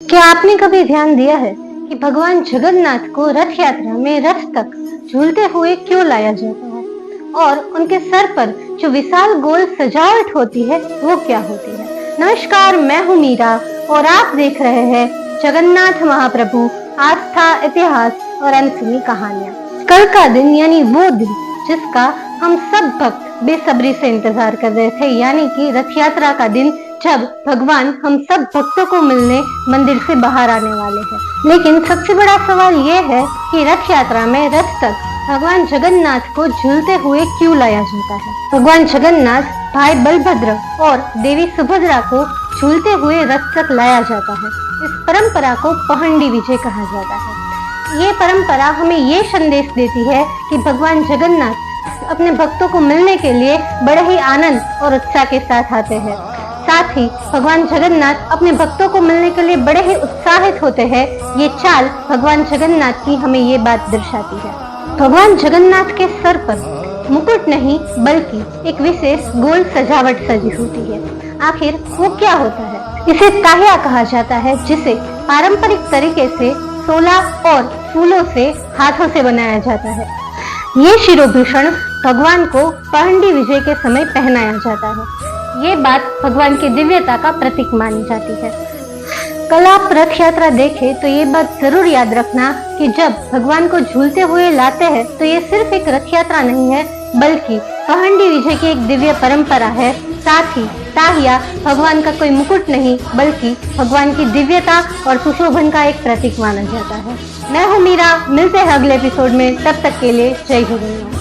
क्या आपने कभी ध्यान दिया है कि भगवान जगन्नाथ को रथ यात्रा में रथ तक झूलते हुए क्यों लाया जाता है और उनके सर पर जो विशाल गोल सजावट होती है वो क्या होती है। नमस्कार, मैं हूँ मीरा और आप देख रहे हैं जगन्नाथ महाप्रभु आस्था, इतिहास और अनसुनी कहानियाँ। कल का दिन यानी वो दिन जिसका हम सब भक्त बेसब्री से इंतजार कर रहे थे, यानी कि रथ यात्रा का दिन, जब भगवान हम सब भक्तों को मिलने मंदिर से बाहर आने वाले हैं। लेकिन सबसे बड़ा सवाल ये है कि रथ यात्रा में रथ तक भगवान जगन्नाथ को झूलते हुए क्यों लाया जाता है। भगवान जगन्नाथ, भाई बलभद्र और देवी सुभद्रा को झूलते हुए रथ तक लाया जाता है। इस परंपरा को पहंडी विजय कहा जाता है। ये परंपरा हमें ये संदेश देती है कि भगवान जगन्नाथ अपने भक्तों को मिलने के लिए बड़े ही आनंद और उत्साह के साथ आते हैं। साथ ही भगवान जगन्नाथ अपने भक्तों को मिलने के लिए बड़े ही उत्साहित होते हैं। ये चाल भगवान जगन्नाथ की हमें ये बात दर्शाती है। भगवान जगन्नाथ के सर पर मुकुट नहीं बल्कि एक विशेष गोल सजावट सजी होती है। आखिर वो क्या होता है? इसे ताहिया कहा जाता है, जिसे पारंपरिक तरीके से 16 और फूलों से हाथों से बनाया जाता है। ये शिरोभूषण भगवान को पहंडी विजय के समय पहनाया जाता है। ये बात भगवान की दिव्यता का प्रतीक मानी जाती है। कल आप रथ यात्रा देखें तो ये बात जरूर याद रखना कि जब भगवान को झूलते हुए लाते हैं तो ये सिर्फ एक रथ यात्रा नहीं है, बल्कि पहंडी विजय की एक दिव्य परंपरा है। साथ ही ताहिया भगवान का कोई मुकुट नहीं बल्कि भगवान की दिव्यता और सुशोभन का एक प्रतीक माना जाता है। मैं हूँ मीरा, मिलते हैं अगले एपिसोड में। तब तक के लिए जय जगन्नाथ।